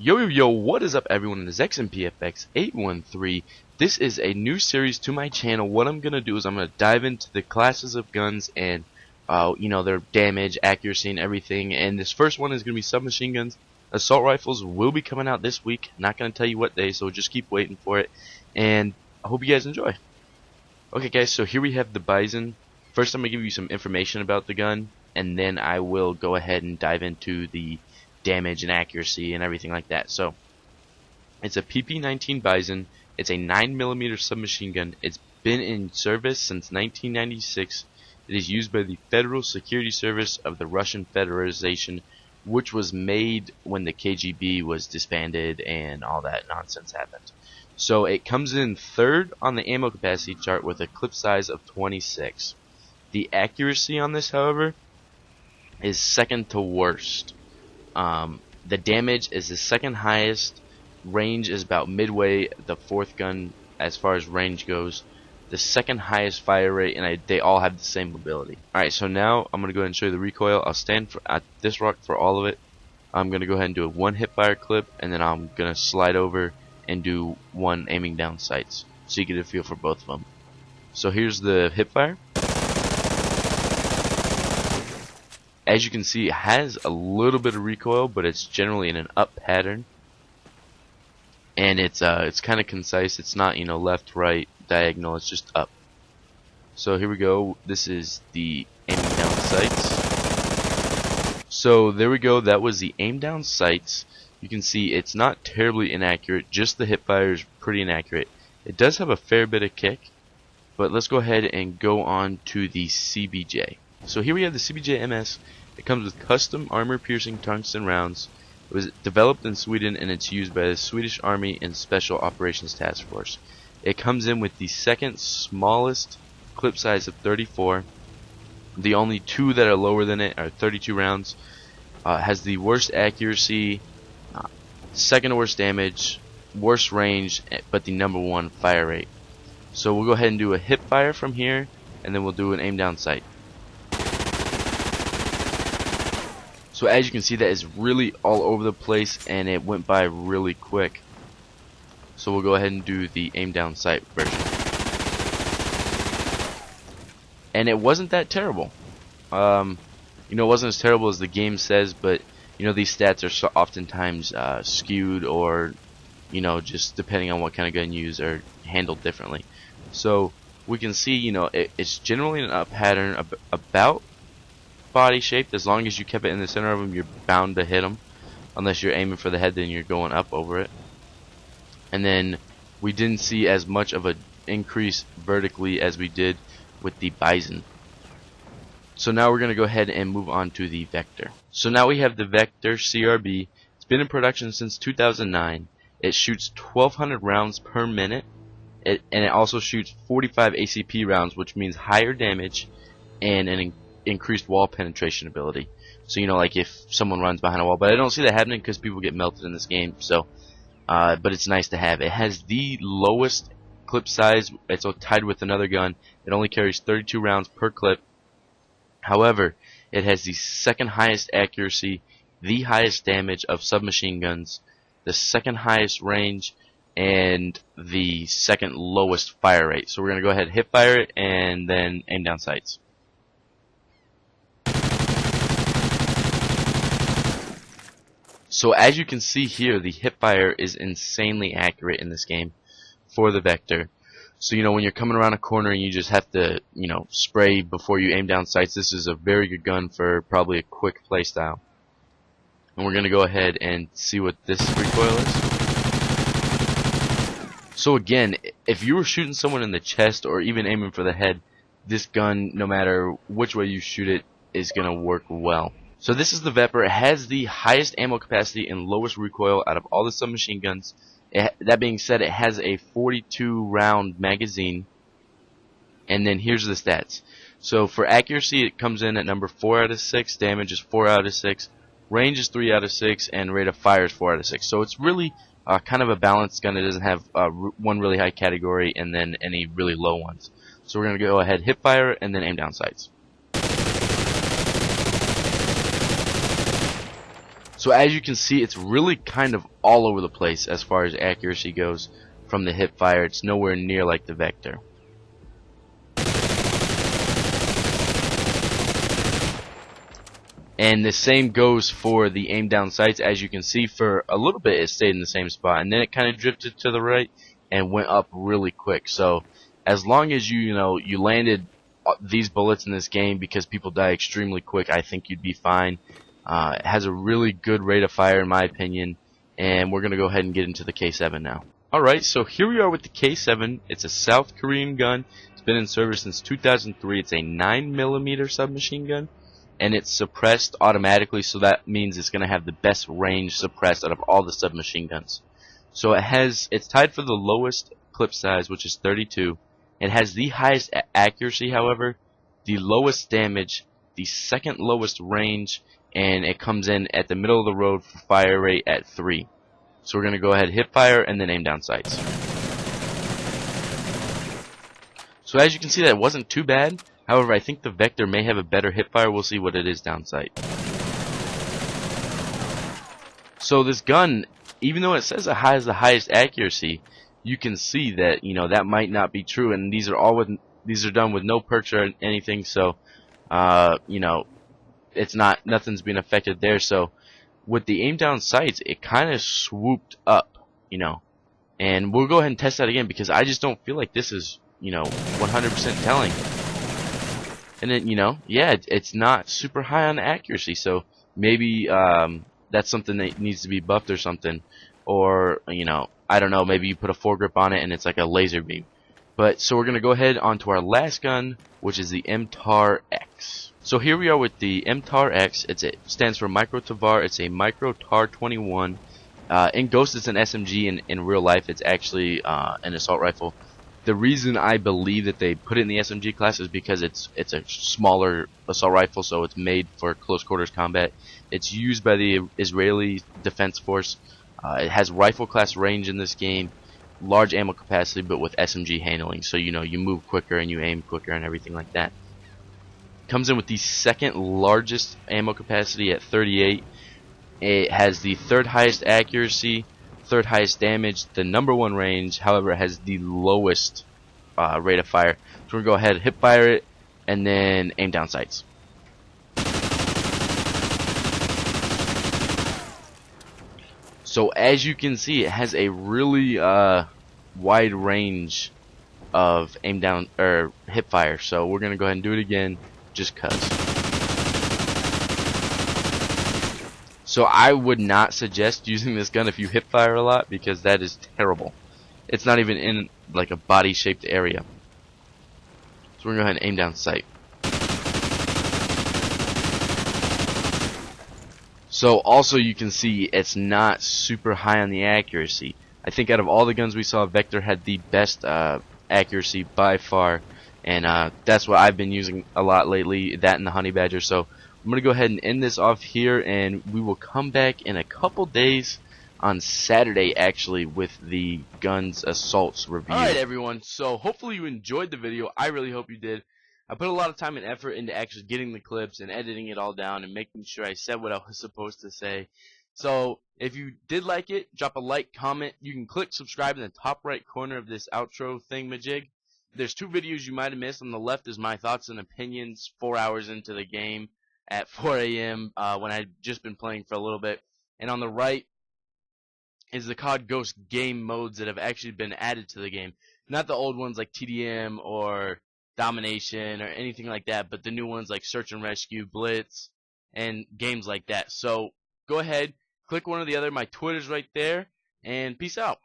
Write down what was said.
Yo, what is up everyone? This is XMPFX813. This is a new series to my channel. What I'm going to do is I'm going to dive into the classes of guns and, their damage, accuracy, and everything. And this first one is going to be submachine guns. Assault rifles will be coming out this week. Not going to tell you what day, so just keep waiting for it. And I hope you guys enjoy. Okay guys, so here we have the Bison. First I'm going to give you some information about the gun, and then I will go ahead and dive into the damage and accuracy and everything like that. So it's a PP19 Bison. It's a 9mm submachine gun. It's been in service since 1996. It is used by the Federal Security Service of the Russian Federation, which was made when the KGB was disbanded and all that nonsense happened. So it comes in third on the ammo capacity chart with a clip size of 26. The accuracy on this, however, is second to worst. The damage is the second highest. Range is about midway the fourth gun as far as range goes. The second highest fire rate, and they all have the same mobility. Alright, so now I'm going to go ahead and show you the recoil. I'll stand at this rock for all of it. I'm going to go ahead and do a one hip fire clip, and then I'm going to slide over and do one aiming down sights, so you get a feel for both of them. So here's the hip fire. As you can see, it has a little bit of recoil, but it's generally in an up pattern, and it's kind of concise. It's not left, right, diagonal. It's just up. So here we go. This is the aiming down sights. So there we go. That was the aim down sights. You can see it's not terribly inaccurate. Just the hip fire is pretty inaccurate. It does have a fair bit of kick, but let's go ahead and go on to the CBJ. So here we have the CBJ MS. It comes with custom armor-piercing tungsten rounds. It was developed in Sweden, and it's used by the Swedish Army and Special Operations Task Force. It comes in with the second smallest clip size of 34. The only two that are lower than it are 32 rounds. Has the worst accuracy, second worst damage, worst range, but the number one fire rate. So we'll go ahead and do a hip fire from here, and then we'll do an aim down sight. So as you can see, that is really all over the place, and it went by really quick. So we'll go ahead and do the aim down sight version. And it wasn't that terrible. It wasn't as terrible as the game says, but these stats are so oftentimes skewed, or just depending on what kind of gun you use, are handled differently. So we can see it's generally an up pattern about body shape. As long as you kept it in the center of them, you're bound to hit them. Unless you're aiming for the head, then you're going up over it. And then we didn't see as much of an increase vertically as we did with the Bison. So now we're going to go ahead and move on to the Vepr. So now we have the Vepr CRB. It's been in production since 2009. It shoots 1,200 rounds per minute, and it also shoots 45 ACP rounds, which means higher damage and an increased wall penetration ability. So like if someone runs behind a wall, but I don't see that happening because people get melted in this game. So but it's nice to have. It has the lowest clip size. It's tied with another gun. It only carries 32 rounds per clip. However, it has the second highest accuracy, the highest damage of submachine guns, the second highest range, and the second lowest fire rate. So we're going to go ahead and hip fire it and then aim down sights. So as you can see here, the hip fire is insanely accurate in this game for the Vepr. So when you're coming around a corner and you just have to spray before you aim down sights, this is a very good gun for probably a quick playstyle. And we're going to go ahead and see what this recoil is. So again, if you were shooting someone in the chest or even aiming for the head, this gun, no matter which way you shoot it, is going to work well. So this is the Vepr. It has the highest ammo capacity and lowest recoil out of all the submachine guns. That being said, it has a 42 round magazine. And then here's the stats. So for accuracy, it comes in at number 4 out of 6. Damage is 4 out of 6. Range is 3 out of 6. And rate of fire is 4 out of 6. So it's really kind of a balanced gun. It doesn't have one really high category and then any really low ones. So we're going to go ahead, hip fire, and then aim down sights. So as you can see, it's really kind of all over the place as far as accuracy goes from the hip fire. It's nowhere near like the Vector. And the same goes for the aim down sights. As you can see, for a little bit it stayed in the same spot, and then it kind of drifted to the right and went up really quick. So as long as you landed these bullets in this game, because people die extremely quick, I think you'd be fine. It has a really good rate of fire in my opinion, and we're gonna go ahead and get into the K7 now. Alright, so here we are with the K7. It's a South Korean gun. It's been in service since 2003. It's a 9mm submachine gun, and it's suppressed automatically, so that means it's going to have the best range suppressed out of all the submachine guns. So it's tied for the lowest clip size, which is 32. It has the highest accuracy, however, the lowest damage, the second lowest range, and it comes in at the middle of the road for fire rate at 3. So we're going to go ahead, hip fire, and then aim down sights. So as you can see, that wasn't too bad. However, I think the Vector may have a better hipfire. We'll see what it is down sight. So this gun, even though it says it has the highest accuracy, you can see that that might not be true. And these are done with no perch or anything. So it's nothing's been affected there. So with the aim down sights, it kind of swooped up, And we'll go ahead and test that again, because I just don't feel like this is 100% telling. And then, yeah, it's not super high on accuracy, so maybe that's something that needs to be buffed or something. Or, I don't know, maybe you put a foregrip on it and it's like a laser beam. But, so we're going to go ahead on to our last gun, which is the MTAR-X. So here we are with the MTAR-X. It stands for Micro Tavar. It's a Micro TAR 21. In Ghost, it's an SMG. In real life, it's actually an assault rifle. The reason I believe that they put it in the SMG class is because it's a smaller assault rifle, so it's made for close quarters combat. It's used by the Israeli Defense Force. It has rifle class range in this game, large ammo capacity, but with SMG handling. So you move quicker and you aim quicker and everything like that. Comes in with the second largest ammo capacity at 38. It has the third highest accuracy, third highest damage, the number 1 range. However, it has the lowest rate of fire. So we're going to go ahead, hip fire it, and then aim down sights. So as you can see, it has a really wide range of aim down or hip fire. So we're going to go ahead and do it again, just cuz. So I would not suggest using this gun if you hip fire a lot, because that is terrible. It's not even in like a body shaped area. So we're going to go ahead and aim down sight. So also you can see it's not super high on the accuracy. I think out of all the guns we saw, Vector had the best accuracy by far. And that's what I've been using a lot lately, that and the Honey Badger. So I'm going to go ahead and end this off here, and we will come back in a couple days on Saturday, actually, with the Guns Assaults review. Alright everyone, so hopefully you enjoyed the video. I really hope you did. I put a lot of time and effort into actually getting the clips and editing it all down and making sure I said what I was supposed to say. So if you did like it, drop a like, comment. You can click subscribe in the top right corner of this outro thingamajig. There's 2 videos you might have missed. On the left is my thoughts and opinions 4 hours into the game at 4 a.m. When I'd just been playing for a little bit. And on the right is the CoD Ghost game modes that have actually been added to the game. Not the old ones like TDM or Domination or anything like that, but the new ones like Search and Rescue, Blitz, and games like that. So go ahead, click one or the other. My Twitter's right there, and peace out.